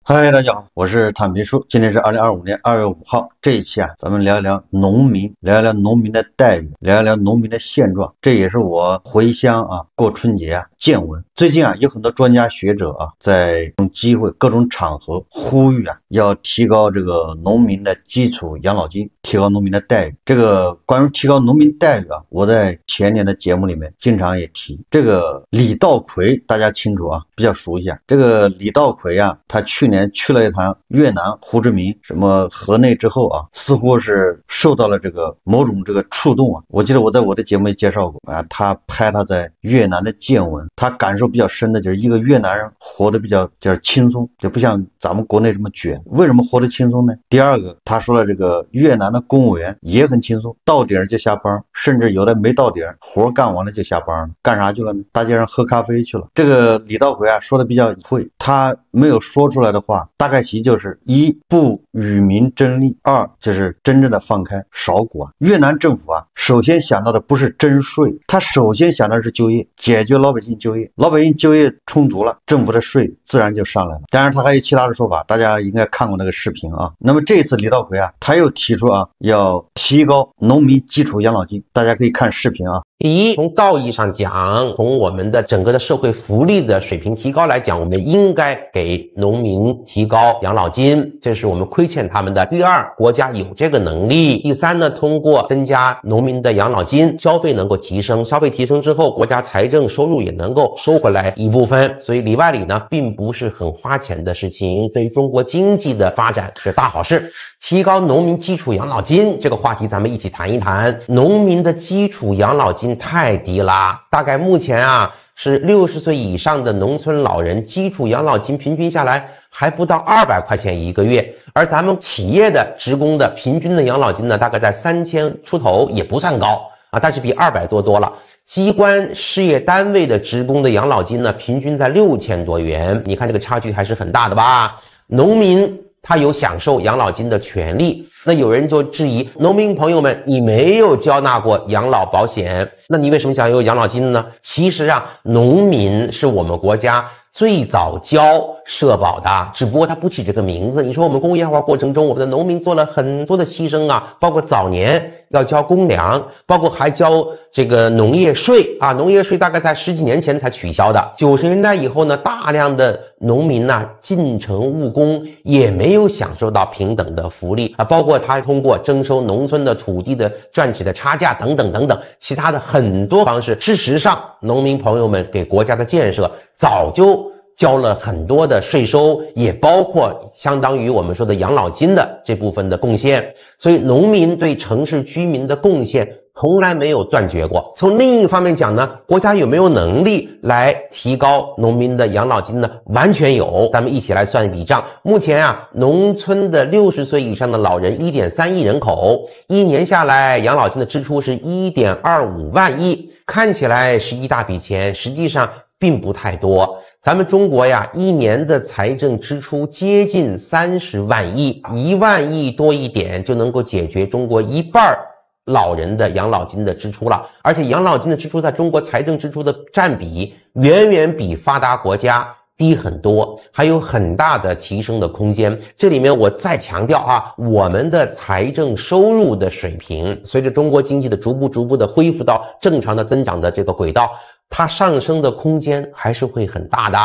嗨，大家好，我是坦平叔。今天是2025年2月5号，这一期咱们聊一聊农民，聊一聊农民的待遇，聊一聊农民的现状。这也是我回乡过春节见闻。最近有很多专家学者在各种机会、各种场合呼吁要提高这个农民的基础养老金，提高农民的待遇。这个关于提高农民待遇我在前年的节目里面经常也提。这个李稻葵大家清楚比较熟悉这个李稻葵他去年去了一趟越南胡志明什么河内之后似乎是受到了这个某种这个触动我记得我在我的节目也介绍过他拍他在越南的见闻，他感受比较深的就是一个越南人活得比较就是轻松，就不像咱们国内这么卷。为什么活得轻松呢？第二个，他说了这个越南的公务员也很轻松，到点就下班，甚至有的没到点，活干完了就下班了，干啥去了呢？大街上喝咖啡去了。这个李稻葵说的比较会，他没有说出来的话，大概其就是一不与民争利，二就是真正的放开少管。越南政府首先想到的不是征税，他首先想到的是就业，解决老百姓就业，老百姓就业充足了，政府的税自然就上来了。当然他还有其他的说法，大家应该看过那个视频那么这次李稻葵他又提出要提高农民基础养老金，大家可以看视频第一，从道义上讲，从我们的整个的社会福利的水平提高来讲，我们应该给农民提高养老金，这是我们亏欠他们的。第二，国家有这个能力。第三呢，通过增加农民的养老金，消费能够提升，消费提升之后，国家财政收入也能够收回来一部分，所以里外里呢，并不是很花钱的事情，对于中国经济的发展是大好事。提高农民基础养老金这个话题咱们一起谈一谈。农民的基础养老金太低了，大概目前是60岁以上的农村老人基础养老金平均下来还不到200块钱一个月，而咱们企业的职工的平均的养老金呢，大概在3000出头，也不算高但是比200多了。机关事业单位的职工的养老金呢，平均在6000多元，你看这个差距还是很大的吧。农民他有享受养老金的权利，那有人就质疑农民朋友们，你没有交纳过养老保险，那你为什么享有养老金呢？其实农民是我们国家最早交社保的，只不过他不起这个名字。你说我们工业化过程中，我们的农民做了很多的牺牲包括早年要交公粮，包括还交这个农业税农业税大概在10几年前才取消的。90年代以后呢，大量的农民进城务工，也没有享受到平等的福利包括他通过征收农村的土地的赚取的差价等等等等，其他的很多方式。事实上，农民朋友们给国家的建设早就交了很多的税收，也包括相当于我们说的养老金的这部分的贡献，所以农民对城市居民的贡献从来没有断绝过。从另一方面讲呢，国家有没有能力来提高农民的养老金呢？完全有。咱们一起来算一笔账。目前农村的60岁以上的老人 1.3 亿人口，一年下来养老金的支出是 1.25万亿，看起来是一大笔钱，实际上并不太多。咱们中国一年的财政支出接近30万亿，1万亿多一点就能够解决中国一半老人的养老金的支出了。而且养老金的支出在中国财政支出的占比远远比发达国家低很多，还有很大的提升的空间。这里面我再强调我们的财政收入的水平随着中国经济的逐步的恢复到正常的增长的这个轨道，它上升的空间还是会很大的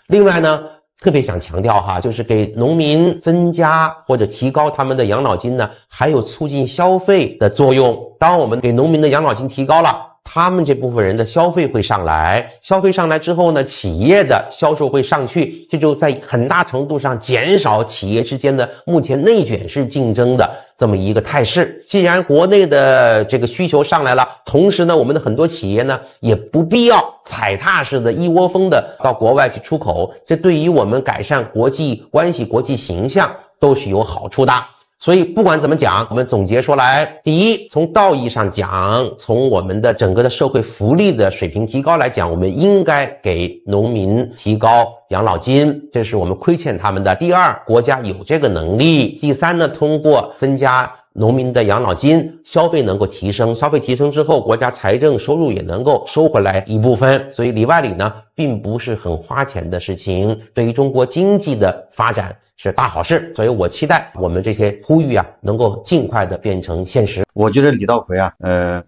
另外呢，特别想强调就是给农民增加或者提高他们的养老金呢，还有促进消费的作用。当我们给农民的养老金提高了，他们这部分人的消费会上来，消费上来之后呢，企业的销售会上去，这就在很大程度上减少企业之间的目前内卷式竞争的这么一个态势。既然国内的这个需求上来了，同时呢，我们的很多企业呢，也不必要踩踏式的一窝蜂的到国外去出口，这对于我们改善国际关系、国际形象都是有好处的。所以不管怎么讲，我们总结说来，第一，从道义上讲，从我们的整个的社会福利的水平提高来讲，我们应该给农民提高养老金，这是我们亏欠他们的。第二，国家有这个能力。第三呢，通过增加农民的养老金，消费能够提升，消费提升之后，国家财政收入也能够收回来一部分，所以里外里呢，并不是很花钱的事情，对于中国经济的发展是大好事，所以我期待我们这些呼吁啊，能够尽快的变成现实。我觉得李稻葵啊，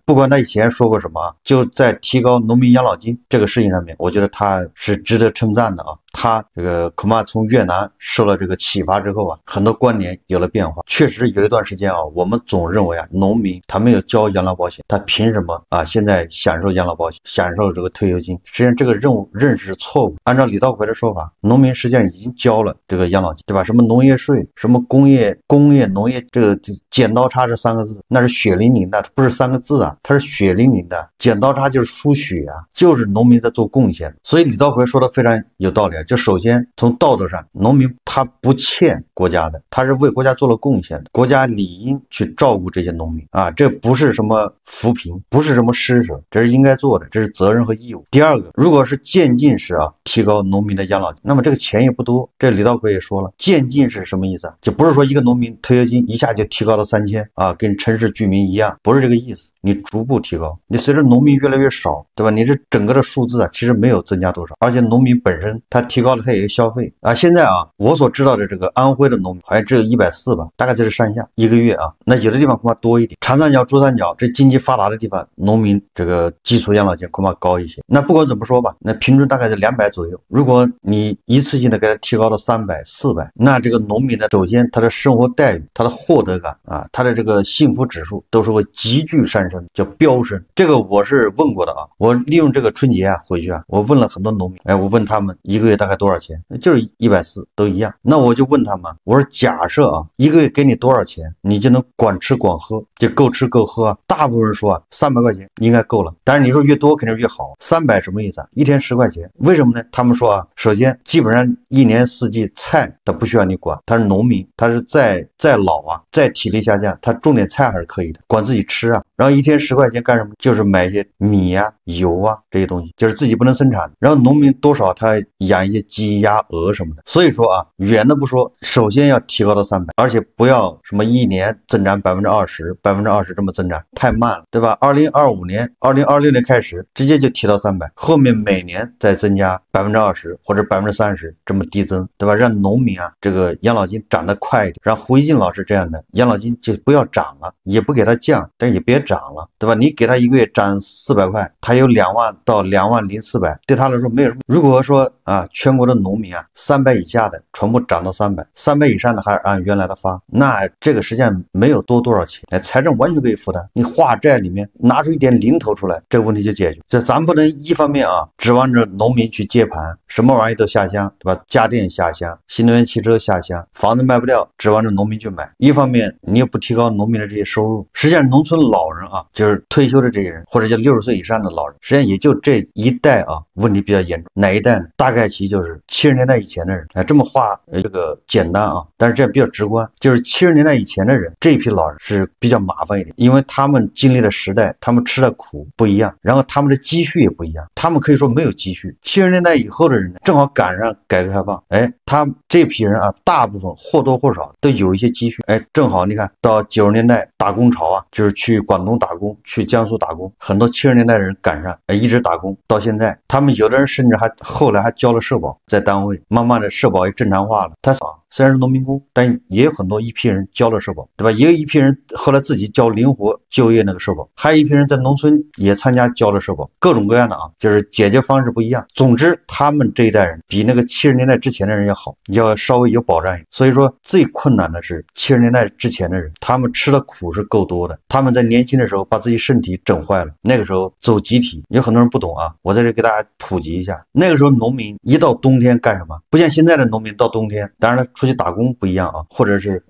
不管他以前说过什么，就在提高农民养老金这个事情上面，我觉得他是值得称赞的啊。他这个恐怕从越南受了这个启发之后啊，很多观念有了变化。确实有一段时间啊，我们总认为啊，农民他没有交养老保险，他凭什么啊现在享受养老保险，享受这个退休金？实际上这个认识是错误。按照李稻葵的说法，农民实际上已经交了这个养老金，对吧？什么农业税，什么工业农业，这个剪刀差这3个字，那是血淋淋的，它不是3个字啊，它是血淋淋的。剪刀差就是输血啊，就是农民在做贡献。所以李稻葵说的非常有道理啊。就首先从道德上，农民他不欠国家的，他是为国家做了贡献的，国家理应去照顾这些农民啊，这不是什么扶贫，不是什么施舍，这是应该做的，这是责任和义务。第二个，如果是渐进式啊提高农民的养老金，那么这个钱也不多。这李稻葵也说了，渐进式什么意思啊？就不是说一个农民退休金一下就提高了3000啊，跟城市居民一样，不是这个意思。你逐步提高，你随着农民越来越少，对吧？你这整个的数字啊，其实没有增加多少，而且农民本身他提高了，他也有消费啊。现在啊，我所知道的这个安徽的农民好像只有140吧，大概就是上下一个月啊。那有的地方恐怕多一点，长三角、珠三角这经济发达的地方，农民这个基础养老金恐怕高一些。那不管怎么说吧，那平均大概是200左右。如果你一次性的给他提高到300、400，那这个农民的首先他的生活待遇、他的获得感啊，他的这个幸福指数都是会急剧上升，叫飙升。这个我是问过的啊，我利用这个春节啊回去啊，我问了很多农民，我问他们一个月大概多少钱，就是140都一样。那我就问他们，我说假设啊，一个月给你多少钱，你就能管吃管喝，就够吃够喝啊。大部分人说啊，300块钱应该够了，但是你说越多肯定是越好。300什么意思啊？一天10块钱，为什么呢？他们说啊，首先基本上一年四季菜他不需要你管，他是农民，他是再老啊，再体力下降，他种点菜还是可以的，管自己吃啊。然后一天10块钱干什么？就是买一些米啊、油啊这些东西，就是自己不能生产。然后农民多少他养一些鸡、鸭、鹅什么的。所以说啊，远的不说，首先要提高到300，而且不要什么一年增长20%这么增长，太慢了，对吧？2025年、2026年开始直接就提到300，后面每年再增加20%或者30%这么递增，对吧？让农民啊这个养老金涨得快一点。让胡一静老师这样的养老金就不要涨了，也不给他降，但也别涨了，对吧？你给他一个月涨400块，他有2万到20400，对他来说没有什么。如果说啊全国的农民啊300以下的全部涨到300以上的还是按原来的发，那这个实际上没有多少钱，财政完全可以负担。你化债里面拿出一点零头出来，这个问题就解决。这咱不能一方面啊指望着农民去接盘，什么玩意都下乡，对吧？家电下乡，新能源汽车下乡，房子卖不掉，指望着农民去买。一方面你又不提高农民的这些收入，实际上农村老人啊，就是退休的这些人，或者叫60岁以上的老人，实际上也就这一代啊问题比较严重。哪一代呢？大概其就是70年代以前的人。这么话这个简单啊，但是这样比较直观，就是70年代以前的人，这一批老人是比较麻烦一点，因为他们经历的时代，他们吃的苦不一样，然后他们的积蓄也不一样，他们可以说没有积蓄。70年代以后的人呢，正好赶上改革开放，他这批人啊，大部分或多或少都有一些积蓄，正好你看到90年代打工潮啊，就是去广东打工，去江苏打工，很多70年代的人赶上，一直打工到现在。他们有的人甚至后来还交了社保，在单位慢慢的社保也正常化了。他虽然是农民工，但也有很多一批人交了社保，对吧？也有一批人后来自己交灵活就业那个社保，还有一批人在农村也参加交了社保，各种各样的啊，就是解决方式不一样。总之他们这一代人比那个70年代之前的人要好，要稍微有保障一点。所以说最困难的是70年代之前的人，他们吃的苦是够多的，他们在年轻的时候把自己身体整坏了，那个时候走集体，有很多人不懂啊，我在这给大家普及一下。那个时候农民一到冬天干什么？不像现在的农民到冬天，当然了出去打工不一样啊，或者是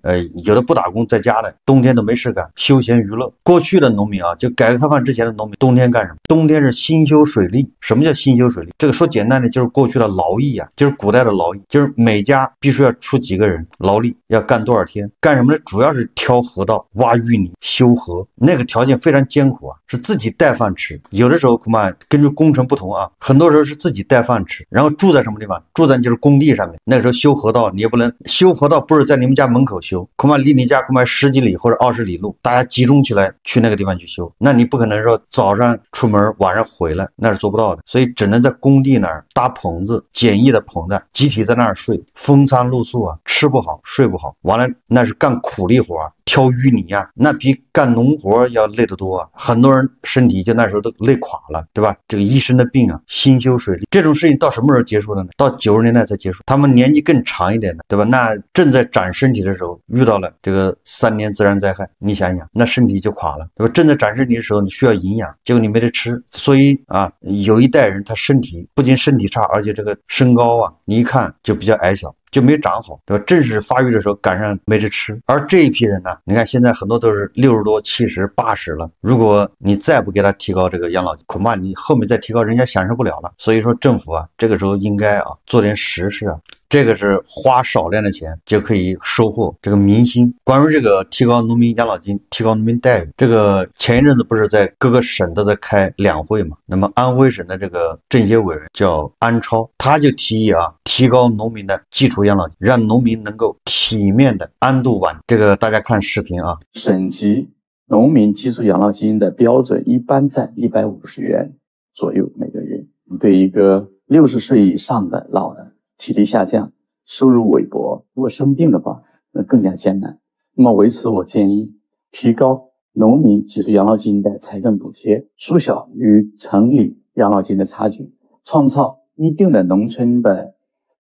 有的不打工在家的，冬天都没事干，休闲娱乐。过去的农民啊，就改革开放之前的农民，冬天干什么？冬天是兴修水利。什么叫兴修水利？这个说简单的就是过去的劳役啊，就是古代的劳役，就是每家必须要出几个人劳力，要干多少天，干什么呢？主要是挑河道、挖淤泥、修河，那个条件非常艰苦啊，是自己带饭吃。有的时候恐怕根据工程不同啊，很多时候是自己带饭吃，然后住在什么地方？住在就是工地上面。那个时候修河道，你也不能修河道不是在你们家门口修，恐怕离你家恐怕10几里或者20里路，大家集中起来去那个地方去修，那你不可能说早上出门晚上回来，那是做不到的。所以只能在工地那儿搭棚子，简易的棚子，集体在那儿睡，风餐露宿啊，吃不好睡不好，完了那是干苦力活，挑淤泥啊，那比干农活要累得多啊。很多人身体就那时候都累垮了，对吧？这个一身的病啊，心修水利，这种事情到什么时候结束的呢？到90年代才结束。他们年纪更长一点的，对吧？那正在长身体的时候遇到了这个3年自然灾害，你想想，那身体就垮了，对吧？正在长身体的时候你需要营养，结果你没得吃，所以啊，有一代人他身体不仅身体差，而且这个身高啊，你一看就比较矮小，就没长好，对吧？正是发育的时候赶上没得吃。而这一批人呢，你看现在很多都是60多、70、80了，如果你再不给他提高这个养老金，恐怕你后面再提高人家享受不了了。所以说政府啊，这个时候应该啊做点实事啊。这个是花少量的钱就可以收获这个民心。关于这个提高农民养老金、提高农民待遇，这个前一阵子不是在各个省都在开两会嘛？那么安徽省的这个政协委员叫安超，他就提议啊，提高农民的基础养老金，让农民能够体面的安度晚。这个大家看视频啊。省级农民基础养老金的标准一般在150元左右每个月。对一个60岁以上的老人，体力下降，收入微薄，如果生病的话，那更加艰难。那么为此，我建议提高农民基础养老金的财政补贴，缩小与城里养老金的差距，创造一定的农村的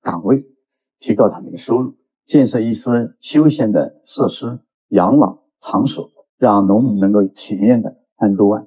岗位，提高他们的收入，建设一些休闲的设施、养老场所，让农民能够体面的安度晚。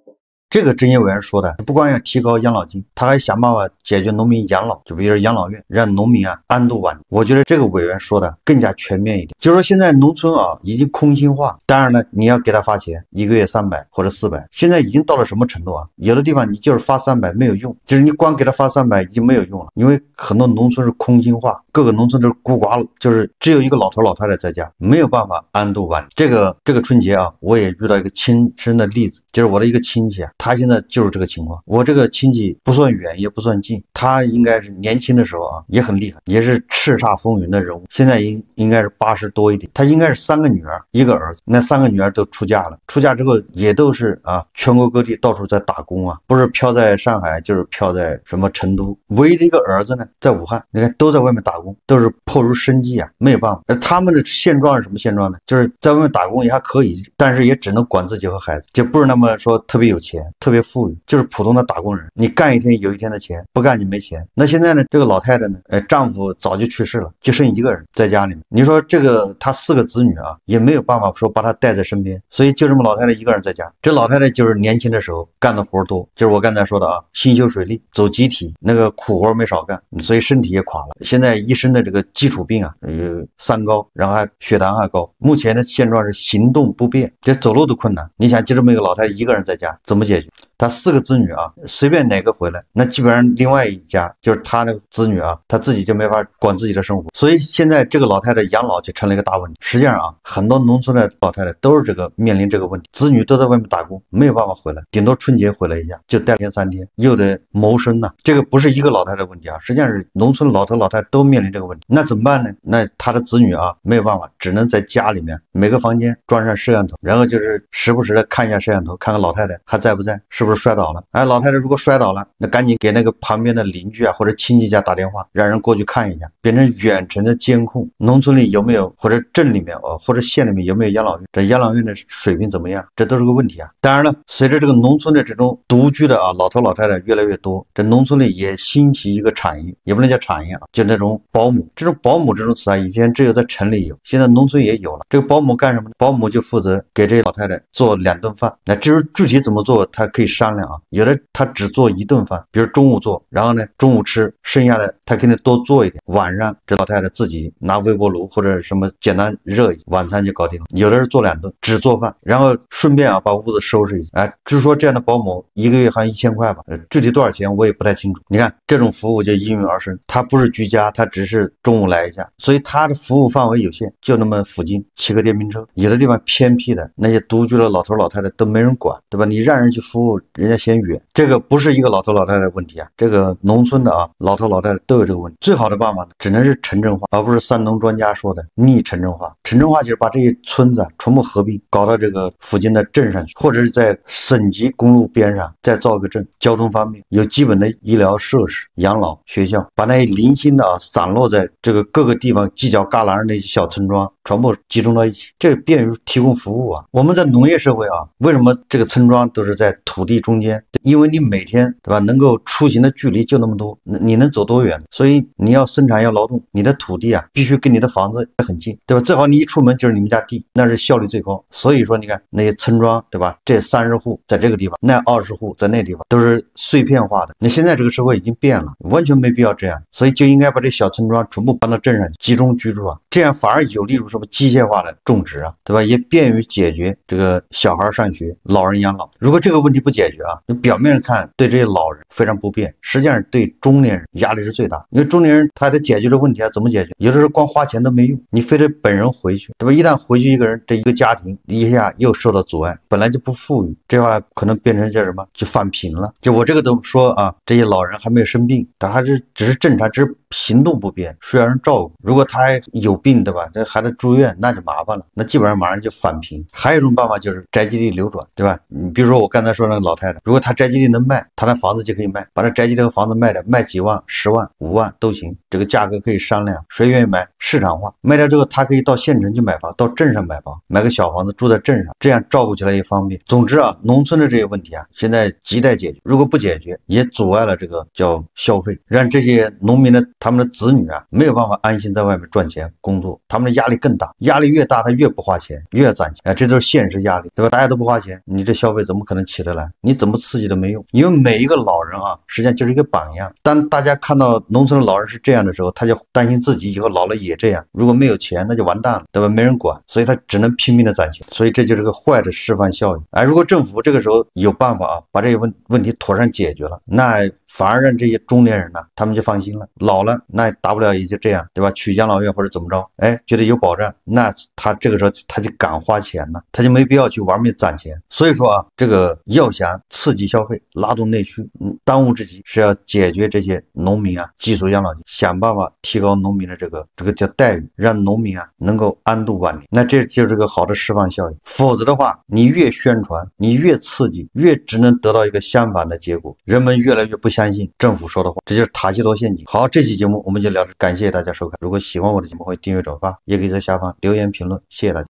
这个政协委员说的，不光要提高养老金，他还想办法解决农民养老，就比如养老院，让农民啊安度晚。我觉得这个委员说的更加全面一点，就是说现在农村啊已经空心化，当然呢你要给他发钱，1个月300或者400，现在已经到了什么程度啊？有的地方你就是发300没有用，就是你光给他发300已经没有用了，因为很多农村是空心化，各个农村都是孤寡，就是只有一个老头老太太在家，没有办法安度晚。这个春节啊，我也遇到一个亲身的例子，就是我的一个亲戚啊。他现在就是这个情况。我这个亲戚不算远也不算近，他应该是年轻的时候啊也很厉害，也是叱咤风云的人物，现在应该是80多一点。他应该是3个女儿1个儿子，那3个女儿都出嫁了，出嫁之后也都是啊全国各地到处在打工啊，不是飘在上海就是飘在什么成都。唯一的一个儿子呢在武汉，你看都在外面打工，都是迫如生计啊，没有办法。而他们的现状是什么现状呢？就是在外面打工也还可以，但是也只能管自己和孩子，就不是那么说特别有钱特别富裕，就是普通的打工人，你干一天有一天的钱，不干就没钱。那现在呢，这个老太太呢，丈夫早就去世了，就剩1个人在家里面。你说这个她4个子女啊，也没有办法说把她带在身边，所以就这么老太太1个人在家。这老太太就是年轻的时候干的活多，就是我刚才说的啊，心修水利，走集体，那个苦活没少干，所以身体也垮了。现在一身的这个基础病啊，3高，然后还血糖还高。目前的现状是行动不便，这走路都困难。你想就这么一个老太太1个人在家怎么解决？他4个子女啊，随便哪个回来，那基本上另外一家就是他那个子女啊，他自己就没法管自己的生活。所以现在这个老太太养老就成了一个大问题。实际上啊，很多农村的老太太都是面临这个问题，子女都在外面打工，没有办法回来，顶多春节回来一下，就待2天3天，又得谋生呢。这个不是一个老太太问题啊，实际上是农村老头老太太都面临这个问题。那怎么办呢？那他的子女啊，没有办法，只能在家里面每个房间装上摄像头，然后就是时不时的看一下摄像头，看看老太太还在不在，是不是摔倒了。老太太如果摔倒了，那赶紧给那个旁边的邻居啊或者亲戚家打电话，让人过去看一下，变成远程的监控。农村里有没有，或者镇里面或者县里面有没有养老院，这养老院的水平怎么样，这都是个问题啊。当然了，随着这个农村的这种独居的老头老太太越来越多，这农村里也兴起一个产业，也不能叫产业啊，就那种保姆。这种保姆这种词啊，以前只有在城里有，现在农村也有了。这个保姆干什么呢？保姆就负责给这些老太太做2顿饭。那至于具体怎么做，他可以商量啊。有的他只做1顿饭，比如中午做，然后呢中午吃，剩下的他肯定多做一点，晚上这老太太自己拿微波炉或者什么简单热一下，晚餐就搞定了。有的是做2顿只做饭，然后顺便把屋子收拾一下。据说这样的保姆1个月好像1000块吧，具体多少钱我也不太清楚。你看这种服务就应运而生，他不是居家，他只是中午来一下，所以他的服务范围有限，就那么附近骑个电瓶车。有的地方偏僻的那些独居的老头老太太都没人管，对吧？你让人去服务，人家嫌远，这个不是一个老头老太太的问题啊，这个农村的啊老头老太太都有这个问题。最好的办法呢，只能是城镇化，而不是三农专家说的逆城镇化。城镇化就是把这些村子全部合并，搞到这个附近的镇上去，或者是在省级公路边上再造个镇，交通方便，有基本的医疗设施、养老、学校，把那些零星的散落在这个各个地方犄角旮旯那些小村庄全部集中到一起，这便于提供服务啊。我们在农业社会啊，为什么这个村庄都是在土地中间？因为你每天对吧，能够出行的距离就那么多，你能走多远？所以你要生产要劳动，你的土地啊必须跟你的房子很近，对吧？最好你一出门就是你们家地，那是效率最高。所以说你看那些村庄对吧，这30户在这个地方，那20户在那地方，都是碎片化的。你现在这个社会已经变了，完全没必要这样，所以就应该把这小村庄全部搬到镇上集中居住啊，这样反而有利于什么机械化的种植啊，对吧？也便于解决这个小孩上学、老人养老。如果这个问题不解决啊，你表面上看对这些老人非常不便，实际上对中年人压力是最大。因为中年人他得解决这问题啊，怎么解决？有的时候光花钱都没用，你非得本人回去，对吧？一旦回去一个人，这一个家庭一下又受到阻碍，本来就不富裕，这话可能变成叫什么？就返贫了。就我这个都说啊，这些老人还没有生病，但还是只是正常，只是行动不便，需要人照顾。如果他还有病，对吧？这还得住院，那就麻烦了，那基本上马上就返贫。还有一种办法就是宅基地流转，对吧？你比如说我刚才说那个老太太，如果她宅基地能卖，她那房子就可以卖，把这宅基地的房子卖掉，卖几万、10万、5万都行，这个价格可以商量，谁愿意买，市场化。卖掉之后，她可以到县城去买房，到镇上买房，买个小房子住在镇上，这样照顾起来也方便。总之啊，农村的这些问题啊，现在亟待解决。如果不解决，也阻碍了这个叫消费，让这些农民的他们的子女啊没有办法安心在外面赚钱工作，他们的压力更大，压力越大，他越不花钱，越要攒钱，这都是现实压力，对吧？大家都不花钱，你这消费怎么可能起得来？你怎么刺激都没用。因为每一个老人啊，实际上就是一个榜样。当大家看到农村的老人是这样的时候，他就担心自己以后老了也这样，如果没有钱，那就完蛋了，对吧？没人管，所以他只能拼命的攒钱，所以这就是个坏的示范效应。如果政府这个时候有办法啊，把这个问题妥善解决了，那反而让这些中年人呢，他们就放心了，老了那大不了也就这样，对吧？去养老院或者怎么着，觉得有保障，那他这个时候他就敢花钱了，他就没必要去玩命攒钱。所以说啊，这个要想刺激消费、拉动内需，当务之急是要解决这些农民啊基础养老金，想办法提高农民的这个叫待遇，让农民啊能够安度晚年。那这就是个好的释放效应。否则的话，你越宣传，你越刺激，越只能得到一个相反的结果，人们越来越不相信政府说的话，这就是塔西佗陷阱。好，这期节目我们就聊着，感谢大家收看。如果喜欢我的节目，会订阅转发，也可以在下方留言评论，谢谢大家。